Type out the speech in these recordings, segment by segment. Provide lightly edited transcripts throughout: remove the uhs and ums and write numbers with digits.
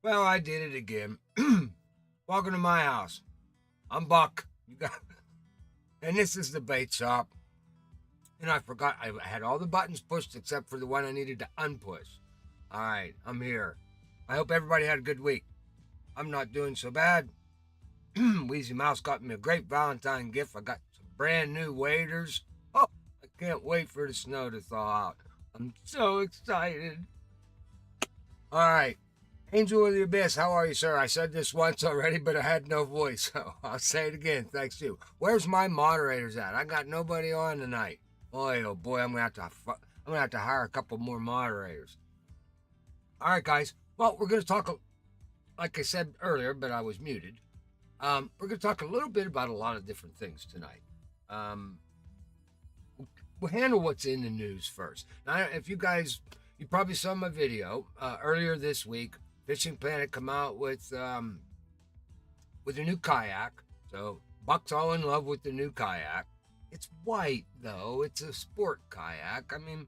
Well, I did it again. Welcome to my house. I'm Buck. And this is the bait shop. And I forgot I had all the buttons pushed except for the one I needed to unpush. All right, I'm here. I hope everybody had a good week. I'm not doing so bad. Wheezy Mouse got me a great Valentine gift. I got some brand new waders. Oh, I can't wait for the snow to thaw out. I'm so excited. All right. Angel of the Abyss, how are you, sir? I said this once already, but I had no voice, so I'll say it again. Thanks to you. Where's my moderators at? I got nobody on tonight. Boy, oh boy, I'm gonna have to hire a couple more moderators. All right, guys. Well, we're gonna talk, like I said earlier, but I was muted. We're gonna talk a little bit about a lot of different things tonight. Um, we'll handle what's in the news first. Now, if you guys, you probably saw my video earlier this week. Fishing Planet come out with a new kayak. So Buck's all in love with the new kayak. It's white though. It's a sport kayak. I mean,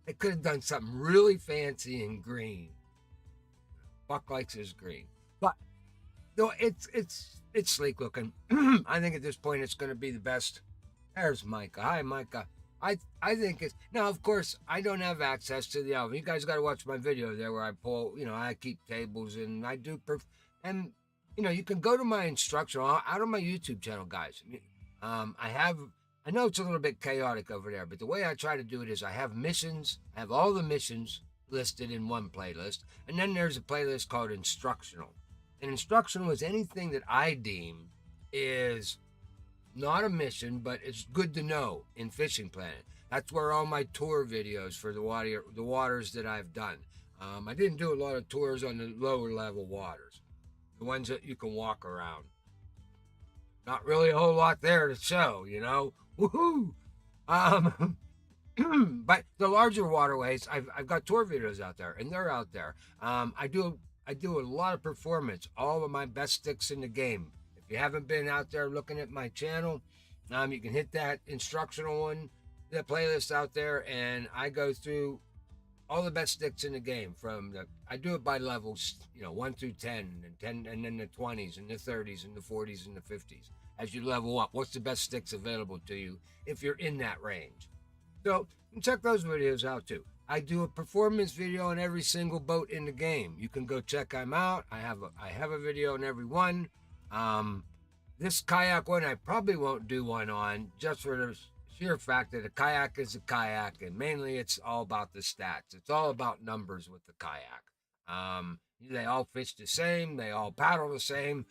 they could have done something really fancy in green. Buck likes his green, but no, it's sleek looking. I think at this point it's going to be the best. There's Micah. Hi, Micah. I think it's now. Of course, I don't have access to the album. You guys got to watch my video there where I pull. I keep tables and I do. And you can go to my instruction out on my YouTube channel, guys. I have. I know it's a little bit chaotic over there, but the way I try to do it is I have missions. I have all the missions listed in one playlist, and then there's a playlist called instructional. And instructional is anything that I deem is not a mission, but it's good to know in Fishing Planet. That's where all my tour videos for the waters that I've done. I didn't do a lot of tours on the lower level waters, the ones that you can walk around. Not really a whole lot there to show, Woohoo! But the larger waterways, I've got tour videos out there, and they're out there. I do a lot of performance, all of my best sticks in the game. If you haven't been out there looking at my channel, you can hit that instructional one, the playlist out there, and I go through all the best sticks in the game. I do it by levels, 1 through 10, and then the 20s, and the 30s, and the 40s, and the 50s. As you level up, what's the best sticks available to you if you're in that range? So check those videos out too. I do a performance video on every single boat in the game. You can go check them out. I have a video on every one. This kayak one I probably won't do one on, just for the sheer fact that a kayak is a kayak, and mainly it's all about the stats. It's all about numbers with the kayak. They all fish the same. They all paddle the same.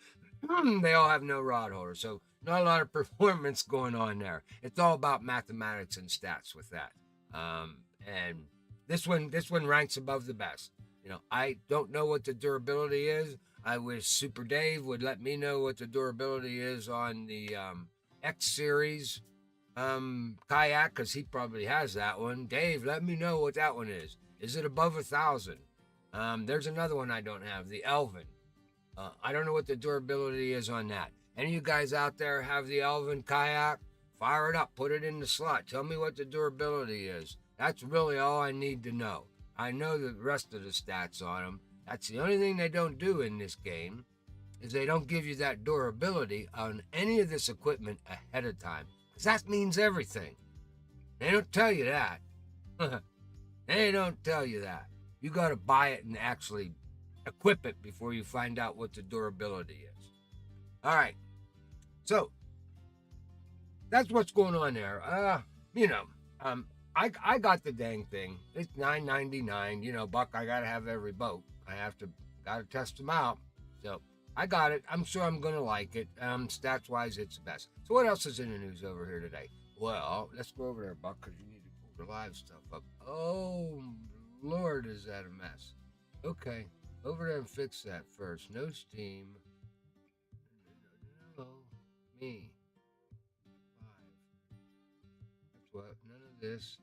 They all have no rod holder, so not a lot of performance going on there. It's all about mathematics and stats with that. And this one ranks above the best. I don't know what the durability is. I wish Super Dave would let me know what the durability is on the X Series kayak, because he probably has that one. Dave, let me know what that one is. Is it above 1,000? There's another one I don't have, the Elvin. I don't know what the durability is on that. Any of you guys out there have the Elvin kayak? Fire it up, put it in the slot. Tell me what the durability is. That's really all I need to know. I know the rest of the stats on them. That's the only thing they don't do in this game, is they don't give you that durability on any of this equipment ahead of time. Because that means everything. They don't tell you that. They don't tell you that. You got to buy it and actually equip it before you find out what the durability is. All right. So that's what's going on there. I got the dang thing. It's $9.99. Buck, I gotta have every boat. Gotta test them out. So I got it. I'm sure I'm gonna like it. Stats wise, it's the best. So what else is in the news over here today? Well, let's go over there, Buck, because you need to pull the live stuff up. Oh Lord, is that a mess? Okay, over there and fix that first. No Steam. No, me. 5. That's what. None of this.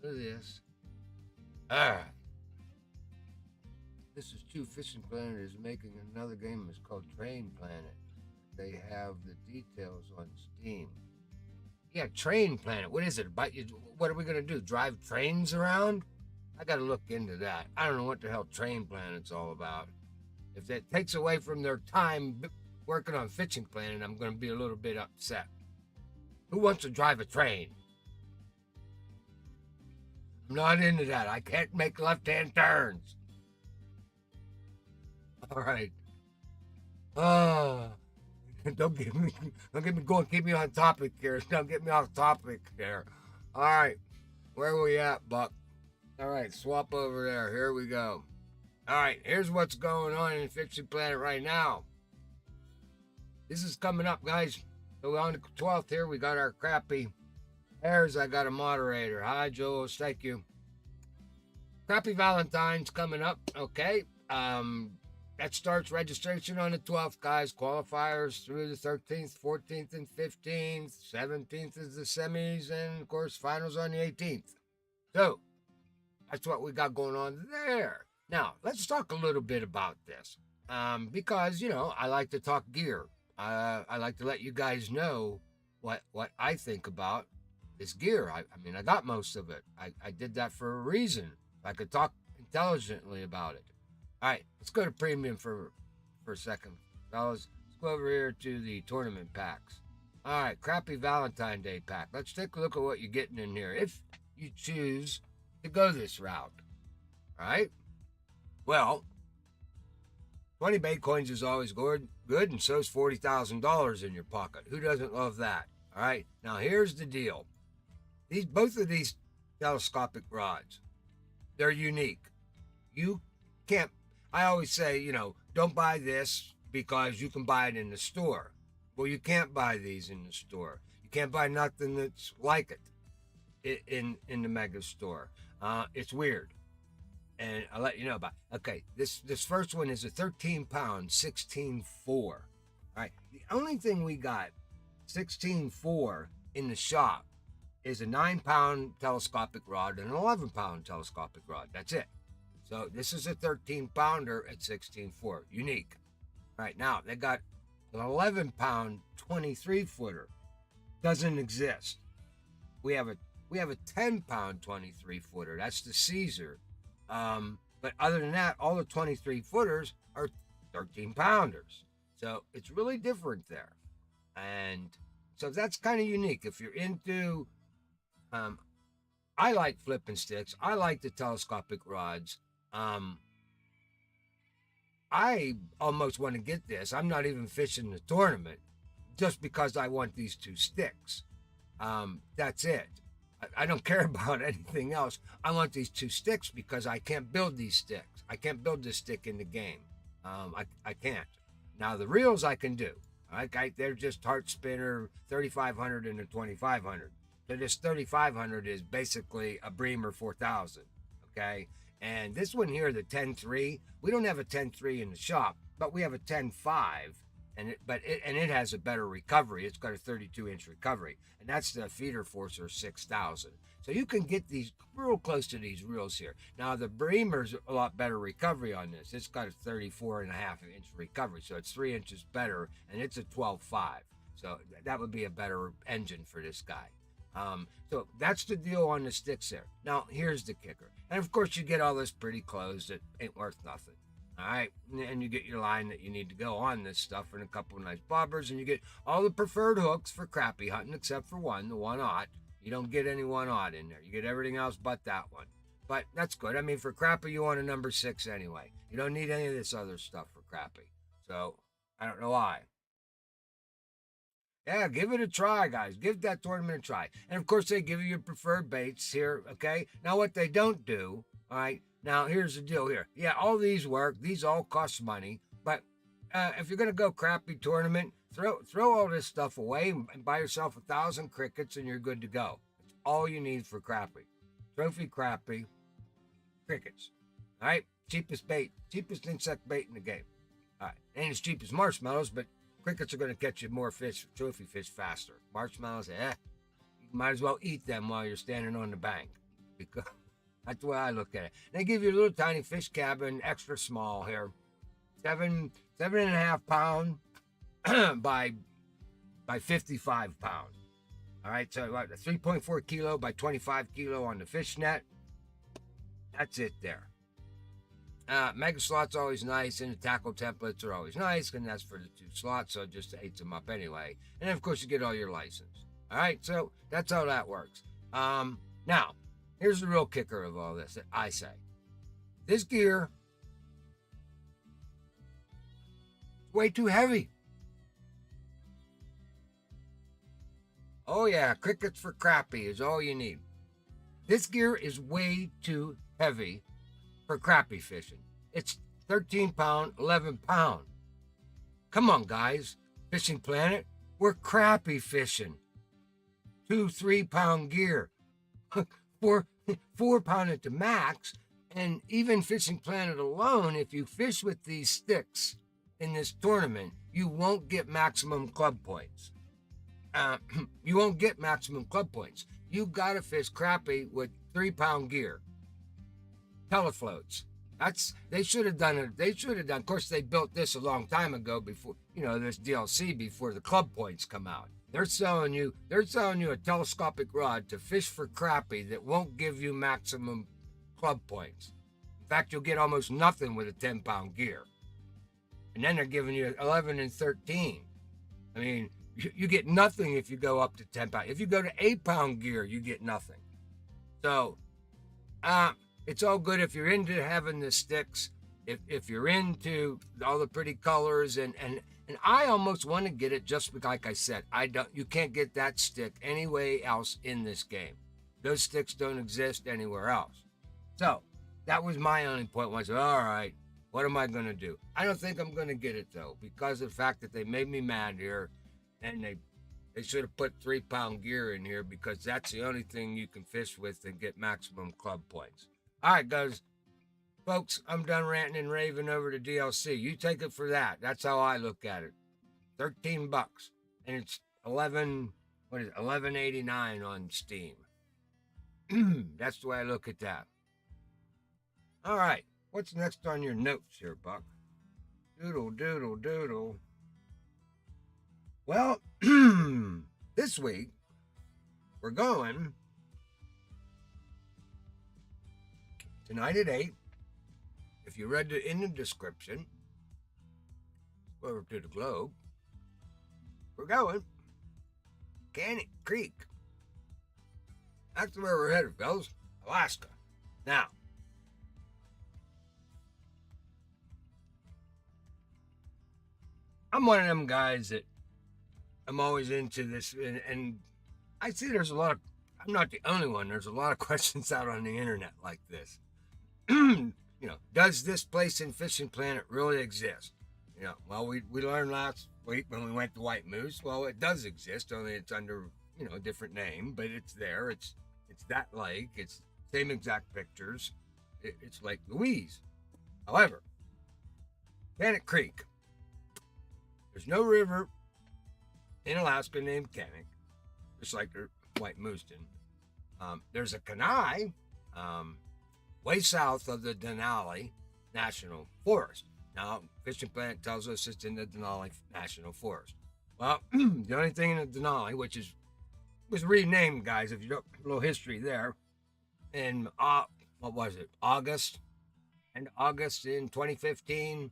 None of this. Alright. This is Two Fishing Planet is making another game. It's called Train Planet. They have the details on Steam. Yeah, Train Planet. What is it? What are we going to do? Drive trains around? I got to look into that. I don't know what the hell train planet's all about. If that takes away from their time working on fishing planet, I'm going to be a little bit upset. Who wants to drive a train? I'm not into that. I can't make left-hand turns. All right. Don't get me going. Keep me on topic here. Don't get me off topic here. All right. Where are we at, Buck? All right. Swap over there. Here we go. All right. Here's what's going on in Fishing Planet right now. This is coming up, guys. So on the 12th here, we got our crappie airs. I got a moderator. Hi, Jules. Thank you. Crappie Valentine's coming up. Okay. That starts registration on the 12th, guys. Qualifiers through the 13th, 14th, and 15th. 17th is the semis, and of course, finals on the 18th. So, that's what we got going on there. Now, let's talk a little bit about this. Because, you know, I like to talk gear. I like to let you guys know what I think about this gear. I mean, I got most of it. I did that for a reason. I could talk intelligently about it. All right, let's go to premium for a second, fellas. Let's go over here to the tournament packs. All right, crappie Valentine Day pack. Let's take a look at what you're getting in here if you choose to go this route. All right? Well, 20 bait coins is always good, and so is $40,000 in your pocket. Who doesn't love that? All right, now here's the deal. Both of these telescopic rods, they're unique. You can't. I always say, you know, don't buy this because you can buy it in the store. Well, you can't buy these in the store. You can't buy nothing that's like it in the mega store. It's weird. And I'll let you know about it. Okay, this first one is a 13-pound 16.4. All right, the only thing we got 16.4 in the shop is a 9-pound telescopic rod and an 11-pound telescopic rod. That's it. So this is a 13-pounder at 16.4, unique. All right, now they got an 11-pound 23-footer. Doesn't exist. We have a 10-pound 23-footer. That's the Caesar. But other than that, all the 23-footers are 13-pounders. So it's really different there. And so that's kind of unique. If you're into, I like flipping sticks. I like the telescopic rods. I almost want to get this. I'm not even fishing the tournament just because I want these two sticks. That's it. I don't care about anything else. I want these two sticks because I can't build these sticks. I can't build this stick in the game. I can't. Now the reels I can do. Okay, they're just heart spinner 3500 and a 2500. So this 3500 is basically a Bremer 4000. Okay. And this one here, the 10.3, we don't have a 10.3 in the shop, but we have a 10.5, and it has a better recovery. It's got a 32-inch recovery, and that's the Feeder Forcer 6000. So you can get these real close to these reels here. Now the Bremer's a lot better recovery on this. It's got a 34.5-inch recovery, so it's 3 inches better, and it's a 12.5. So that would be a better engine for this guy. So that's the deal on the sticks there. Now, here's the kicker. And of course, you get all this pretty clothes that ain't worth nothing. All right. And you get your line that you need to go on this stuff and a couple of nice bobbers. And you get all the preferred hooks for crappie hunting, except for one, the 1/0. You don't get any 1/0 in there. You get everything else but that one. But that's good. I mean, for crappie, you want a number 6 anyway. You don't need any of this other stuff for crappie. So, I don't know why. Yeah, give it a try, guys. Give that tournament a try. And of course, they give you your preferred baits here, okay? Now, what they don't do, all right, now here's the deal here. Yeah, all these work. These all cost money. But if you're going to go crappie tournament, throw all this stuff away and buy yourself 1,000 crickets and you're good to go. That's all you need for crappie. Trophy crappie, crickets. All right? Cheapest bait, cheapest insect bait in the game. All right, ain't as cheap as marshmallows, but crickets are going to catch you more fish, trophy fish, faster. Marshmallows, you might as well eat them while you're standing on the bank. Because that's the way I look at it. They give you a little tiny fish cabin, extra small here. 7.5 pound by 55 pound. All right, so what, 3.4 kilo by 25 kilo on the fish net. That's it there. Mega slot's always nice, and the tackle templates are always nice, and that's for the 2 slots, so it just aids them up anyway. And then, of course, you get all your license. All right, so that's how that works. Now, here's the real kicker of all this that I say. This gear is way too heavy. Oh, yeah, crickets for crappie is all you need. This gear is way too heavy for crappie fishing. It's 13 pound, 11 pound. Come on, guys. Fishing Planet, we're crappie fishing. 2-3 pound gear. 4 pound at the max. And even Fishing Planet alone, if you fish with these sticks in this tournament, you won't get maximum club points. You won't get maximum club points. You gotta fish crappie with 3 pound gear. Telefloats. They should have done it. They should have done. Of course, they built this a long time ago before, this DLC before the club points come out. They're selling you a telescopic rod to fish for crappie that won't give you maximum club points. In fact, you'll get almost nothing with a 10 pound gear. And then they're giving you 11 and 13. I mean, you get nothing if you go up to 10 pound. If you go to 8 pound gear, you get nothing. So, it's all good if you're into having the sticks, if you're into all the pretty colors, and I almost want to get it just like I said. You can't get that stick anywhere else in this game. Those sticks don't exist anywhere else. So that was my only point. Was all right, what am I going to do? I don't think I'm going to get it though, because of the fact that they made me mad here, and they should have put 3 pound gear in here, because that's the only thing you can fish with and get maximum club points. All right, guys. Folks, I'm done ranting and raving over the DLC. You take it for that. That's how I look at it. $13. And it's $11.89 on Steam. That's the way I look at that. All right. What's next on your notes here, Buck? Doodle. Well, this week, we're going tonight at 8. If you read it in the description, over to the globe, we're going Kaniq Creek. That's where we're headed, fellas. Alaska. Now, I'm one of them guys that I'm always into this, and I see there's a lot of, I'm not the only one, there's a lot of questions out on the internet like this. Does this place in Fishing Planet really exist? Well, we learned last week when we went to White Moose. Well, it does exist, only it's under a different name, but it's there. It's that lake. It's same exact pictures. It's Lake Louise. However, Kaniq Creek. There's no river in Alaska named Kaniq, just like White Moose did. There's a Kenai. Way south of the Denali National Forest. Now, Fishing Planet tells us it's in the Denali National Forest. Well, the only thing in the Denali, which was renamed, guys, if you don't, a little history there, in, August in 2015.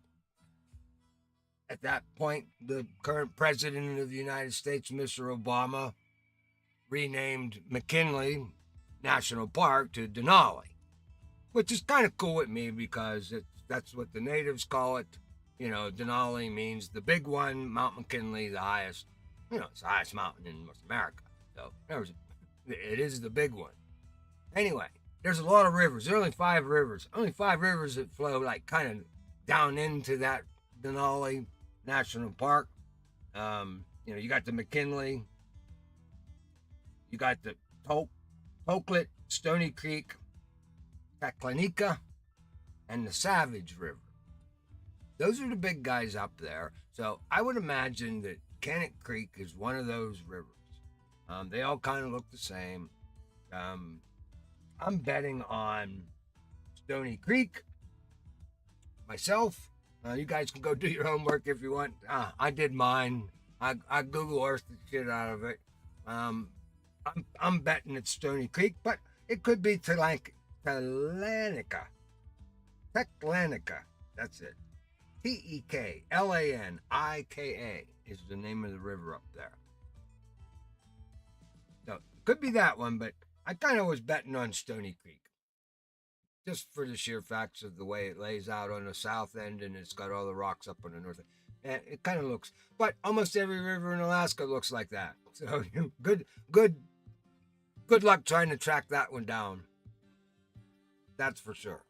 At that point, the current president of the United States, Mr. Obama, renamed McKinley National Park to Denali. Which is kind of cool with me, because that's what the natives call it. Denali means the big one, Mount McKinley, the highest, it's the highest mountain in North America. So it is the big one. Anyway, there's a lot of rivers. There are only 5 rivers. Only 5 rivers that flow like kind of down into that Denali National Park. You got the McKinley, you got the Toklet, Stony Creek, Kaniq, and the Savage River. Those are the big guys up there. So I would imagine that Kaniq Creek is one of those rivers. They all kind of look the same. I'm betting on Stony Creek myself. You guys can go do your homework if you want. I did mine. I Google Earth the shit out of it. I'm betting it's Stony Creek, but it could be Teklanica. Teklanica. That's it. Teklanika is the name of the river up there. So could be that one, but I kind of was betting on Stony Creek. Just for the sheer facts of the way it lays out on the south end and it's got all the rocks up on the north end. And it kind of looks, but almost every river in Alaska looks like that. So good luck trying to track that one down. That's for sure.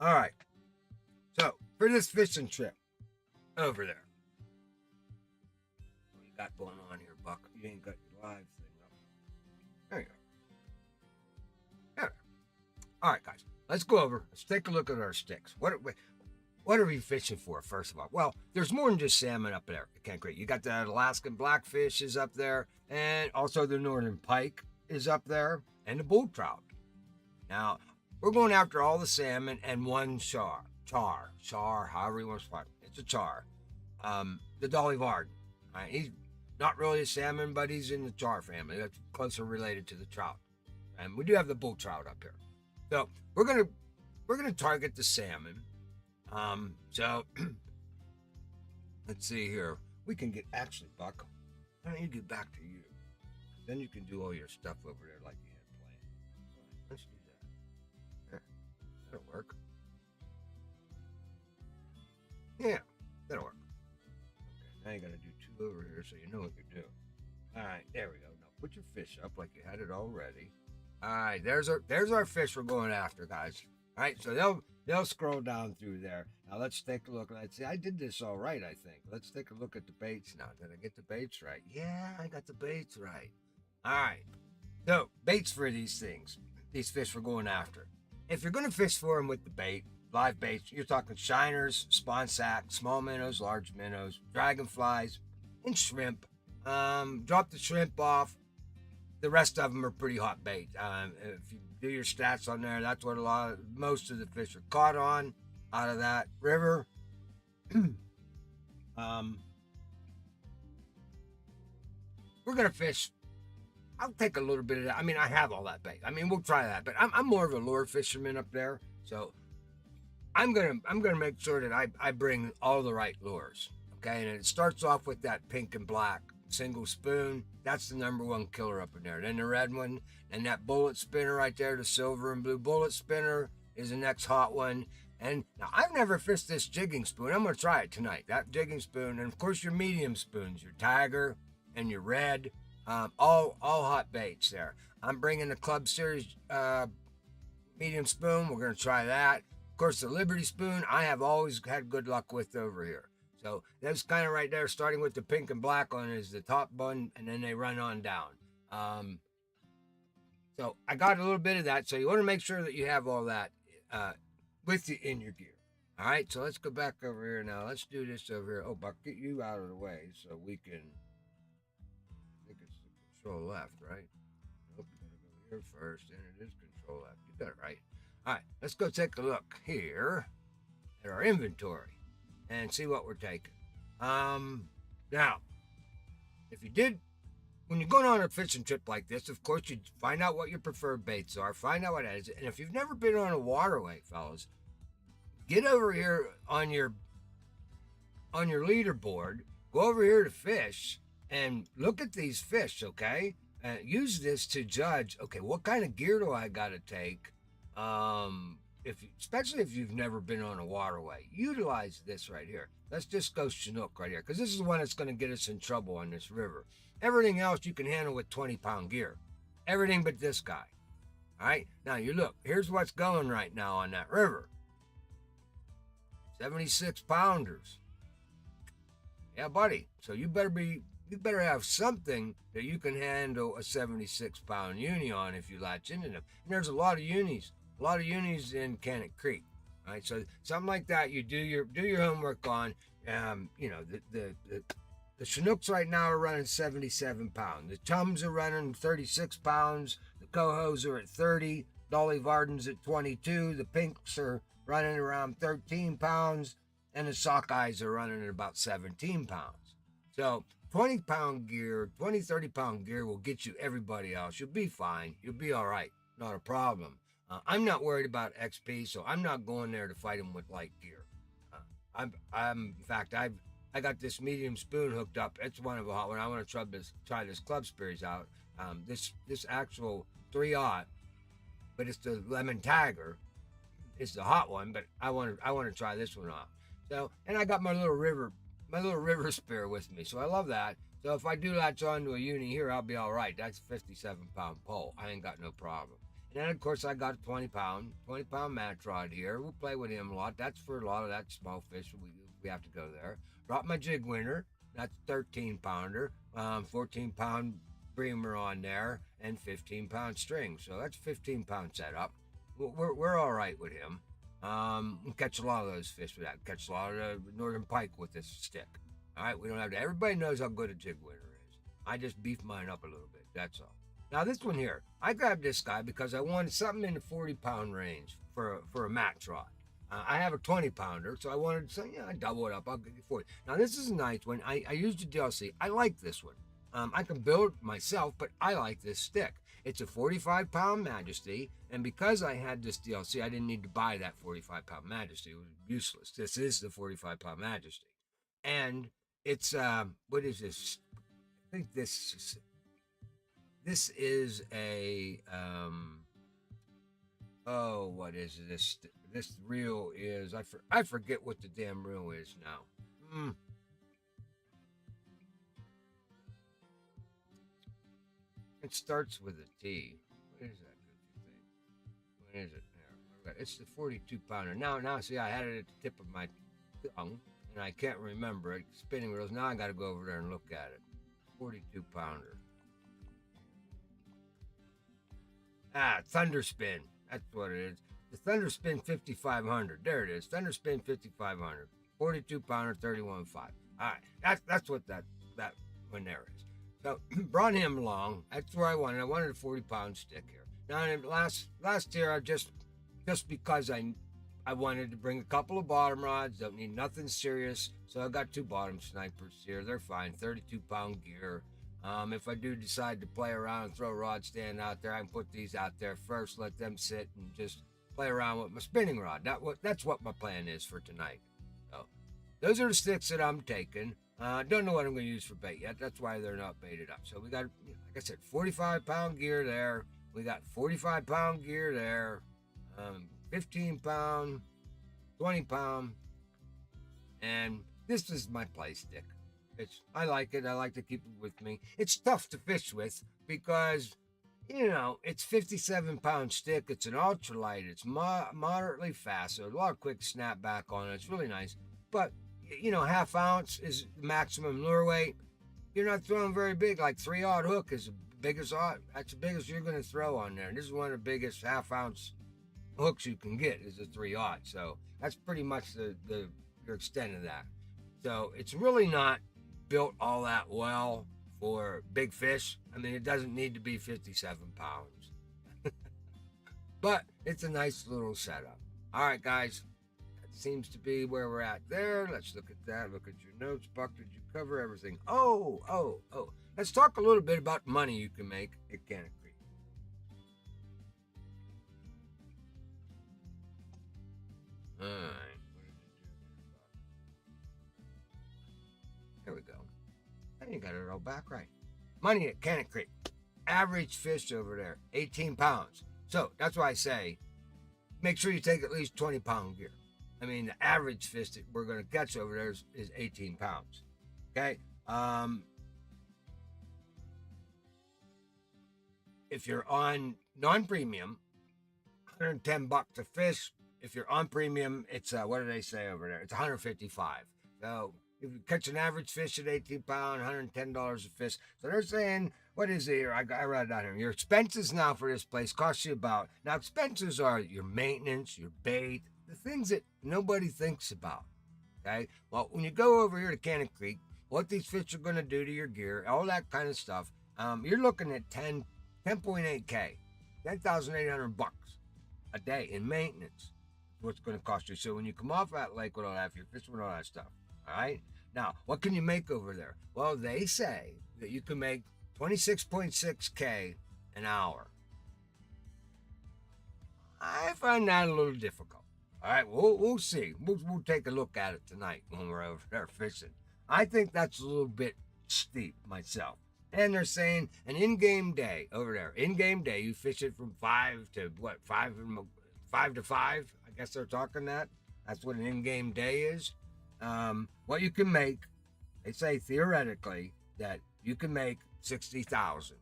All right. So for this fishing trip over there, what you got going on here, Buck? You ain't got your live thing up. There you go. There. All right, guys. Let's go over. Let's take a look at our sticks. What are we fishing for, first of all? Well, there's more than just salmon up there at Kaniq Creek. You got the Alaskan blackfish is up there, and also the northern pike is up there, and the bull trout. Now, we're going after all the salmon and one char, however you want to spot it. It's a char. The Dolly Varden. Right? He's not really a salmon, but he's in the char family. That's closer related to the trout. And we do have the bull trout up here. So we're gonna target the salmon. So let's see here. We can get actually, Buck. Why don't you get back to you? Then you can do all your stuff over there like you had planned. Let's do that. There. That'll work. Yeah, that'll work. Okay, now you gotta do two over here so you know what you're doing. All right, there we go. Now put your fish up like you had it already. All right, there's our fish we're going after, guys. All right, so they'll scroll down through there. Now let's take a look. Let's see. I did this all right, I think. Let's take a look at the baits now. Did I get the baits right? Yeah, I got the baits right. All right. So baits for these things, these fish we're going after. If you're going to fish for them with the bait, live baits, you're talking shiners, spawn sack, small minnows, large minnows, dragonflies, and shrimp. Drop the shrimp off. The rest of them are pretty hot bait. If you do your stats on there, that's what most of the fish are caught on out of that river. We're gonna fish. I'll take a little bit of that. I mean, I have all that bait. I mean, we'll try that, but I'm more of a lure fisherman up there, so I'm gonna make sure that I bring all the right lures. Okay, and it starts off with that pink and black single spoon. That's the number one killer up in there. Then the red one, and that bullet spinner right there, the silver and blue bullet spinner is the next hot one. And now I've never fished this jigging spoon. I'm gonna try it tonight. That jigging spoon, and of course your medium spoons, your tiger and your red, all hot baits there. I'm bringing the Club Series medium spoon. We're gonna try that. Of course, the Liberty spoon I have always had good luck with over here. So that's kind of right there, starting with the pink and black one is the top one, and then they run on down. So I got a little bit of that. So you want to make sure that you have all that with you in your gear. All right, so let's go back over here now. Let's do this over here. Oh, Buck, get you out of the way so we can. I think it's the control left, right? Nope, you gotta go here first, and it is control left. You got it right. All right, let's go take a look here at our inventory and see what we're taking. Now, if you did, when you're going on a fishing trip like this, of course, you find out what your preferred baits are, find out what it is, and if you've never been on a waterway, fellas, get over here on your leaderboard, go over here to fish, and look at these fish, okay? Use this to judge, okay, what kind of gear do I got to take? Especially if you've never been on a waterway, utilize this right here. Let's just go Chinook right here, because this is the one that's going to get us in trouble on this river. Everything else you can handle with 20-pound gear. Everything but this guy. All right? Now, you look. Here's what's going right now on that river. 76-pounders. Yeah, buddy. So you better have something that you can handle a 76-pound uni on if you latch into them. And there's a lot of unis in Kaniq Creek. All right, so something like that, you do your homework on. The Chinooks right now are running 77 pounds. The Chums are running 36 pounds. The Cohos are at 30. Dolly Varden's at 22. The Pinks are running around 13 pounds. And the Sockeyes are running at about 17 pounds. So 20-pound gear, 20, 30-pound gear will get you everybody else. You'll be fine. You'll be all right. Not a problem. I'm not worried about XP, so I'm not going there to fight him with light gear. In fact, I got this medium spoon hooked up. It's one of a hot one. I want to try this club spears out. This actual 3-aught, but it's the lemon tiger. It's the hot one, but I want to try this one off. So, and I got my little river spear with me, so I love that. So if I do latch onto a uni here, I'll be all right. That's a 57-pound pole. I ain't got no problem. And then of course I got a 20-pound match rod here. We'll play with him a lot. That's for a lot of that small fish. We have to go there. Drop my jig winner. That's 13-pounder. 14-pound breamer on there and 15-pound string. So that's 15-pound setup. We're all right with him. We catch a lot of those fish with that. Catch a lot of the northern pike with this stick. All right, we don't have to. Everybody knows how good a jig winner is. I just beef mine up a little bit. That's all. Now this one here, I grabbed this guy because I wanted something in the 40-pound range for a match rod. I have a 20-pounder, so I wanted to say, I double it up. I'll give you 40. Now this is a nice one. I used the DLC. I like this one. I can build it myself, but I like this stick. It's a 45-pound Majesty, and because I had this DLC, I didn't need to buy that 45-pound Majesty. It was useless. This is the 45-pound Majesty. And it's, what is this? I think this is a, what is this? This reel is, I forget what the damn reel is now. It starts with a T. What is that goofy thing? What is it? There. It's the 42-pounder. Now, see, I had it at the tip of my tongue, and I can't remember it. Spinning reels. Now I got to go over there and look at it. 42-pounder. Thunderspin. That's what it is. The Thunderspin 5500. There it is. Thunderspin 5500. 42-pounder, 31.5. All right. That's what that one there is. So brought him along. That's where I wanted. I wanted a 40-pound stick here. Now last year, I just because I wanted to bring a couple of bottom rods. Don't need nothing serious. So I got 2 bottom snipers here. They're fine. 32-pound gear. If I do decide to play around and throw a rod stand out there, I can put these out there first. Let them sit and just play around with my spinning rod. That's what my plan is for tonight. So those are the sticks that I'm taking. Don't know what I'm going to use for bait yet. That's why they're not baited up. So we got, like I said, 45-pound gear there. We got 45-pound gear there. 15-pound, 20-pound. And this is my play stick. I like it. I like to keep it with me. It's tough to fish with because, it's 57-pound stick. It's an ultralight. It's moderately fast. So a lot of quick snapback on it. It's really nice. But half ounce is the maximum lure weight. You're not throwing very big, like 3-aught hook is the biggest aught. That's the biggest you're going to throw on there. And this is one of the biggest half-ounce hooks you can get is a 3-aught. So that's pretty much your extent of that. So it's really not built all that well for big fish. I mean, it doesn't need to be 57 pounds. But it's a nice little setup. All right, guys. Seems to be where we're at there. Let's look at that. Look at your notes, Buck. Did you cover everything? Oh. Let's talk a little bit about money you can make at Kaniq Creek. All right. There we go. I you got it all back right. Money at Kaniq Creek. Average fish over there, 18 pounds. So that's why I say make sure you take at least 20-pound gear. I mean, the average fish that we're going to catch over there is 18 pounds. Okay? If you're on non-premium, $110 a fish. If you're on premium, it's, what do they say over there? It's $155. So if you catch an average fish at 18 pounds, $110 a fish. So they're saying, what is it here? I wrote it down here. Your expenses now for this place cost you about, now expenses are your maintenance, your bait, the things that nobody thinks about, okay? Well, when you go over here to Kaniq Creek, what these fish are going to do to your gear, all that kind of stuff, you're looking at 10.8K, $10,800 a day in maintenance. What's going to cost you. So when you come off that lake with all that, if you're fishing with all that stuff, All right. Now, what can you make over there? Well, they say that you can make 26.6K an hour. I find that a little difficult. All right, we'll see. We'll take a look at it tonight when we're over there fishing. I think that's a little bit steep myself. And they're saying an in-game day over there. In-game day, you fish it from 5 to what? 5 to 5. I guess they're talking that. That's what an in-game day is. What you can make. They say theoretically that you can make 60,000.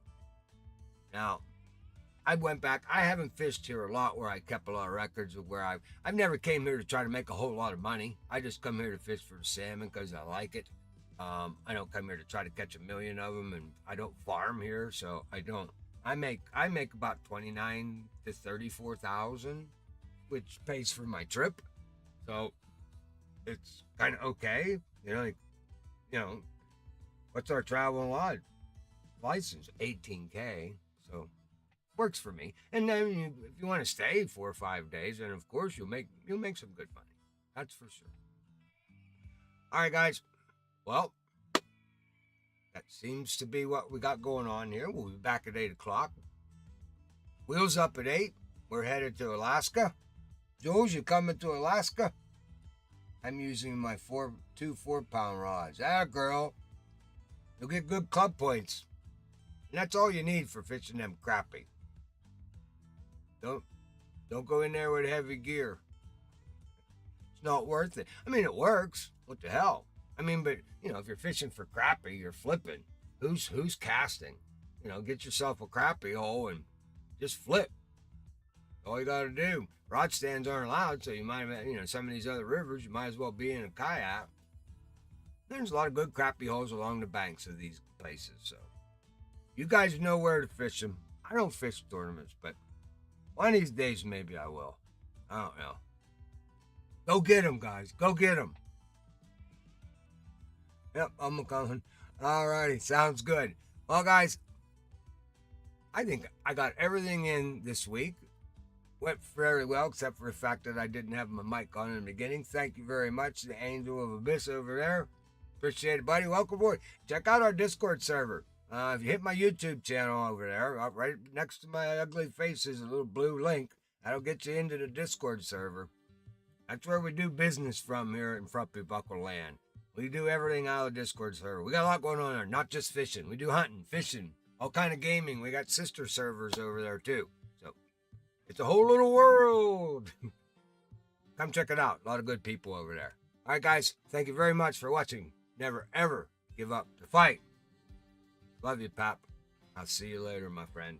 Now, I went back. I haven't fished here a lot where I kept a lot of records of where I've never came here to try to make a whole lot of money. I just come here to fish for the salmon because I like it. I don't come here to try to catch a million of them, and I don't farm here, so I don't. I make about 29 to 34,000, which pays for my trip. So it's kind of okay. What's our travel and lodge license? 18K. So works for me. And then if you want to stay 4 or 5 days, then of course you'll make some good money. That's for sure. All right, guys. Well, that seems to be what we got going on here. We'll be back at 8 o'clock. Wheels up at 8. We're headed to Alaska. Jules, you coming to Alaska? I'm using my 2 4-pound rods. Girl. You'll get good club points. And that's all you need for fishing them crappie. Don't go in there with heavy gear. It's not worth it. I mean, it works. What the hell? I mean, but, if you're fishing for crappie, you're flipping. Who's casting? Get yourself a crappie hole and just flip. All you got to do. Rod stands aren't allowed, so you might have, some of these other rivers, you might as well be in a kayak. There's a lot of good crappie holes along the banks of these places, so you guys know where to fish them. I don't fish tournaments, but one of these days maybe I will. I don't know. Go get them, guys. Go get them. Yep, I'm coming. All righty, sounds good. Well, guys, I think I got everything in this week. Went very well, except for the fact that I didn't have my mic on in the beginning. Thank you very much, the Angel of Abyss over there. Appreciate it, buddy. Welcome aboard. Check out our Discord server. If you hit my YouTube channel over there, right next to my ugly face is a little blue link. That'll get you into the Discord server. That's where we do business from here in Frumpy Buckle Land. We do everything out of the Discord server. We got a lot going on there, not just fishing. We do hunting, fishing, all kind of gaming. We got sister servers over there too. So it's a whole little world. Come check it out. A lot of good people over there. All right, guys. Thank you very much for watching. Never, ever give up the fight. Love you, Pap. I'll see you later, my friend.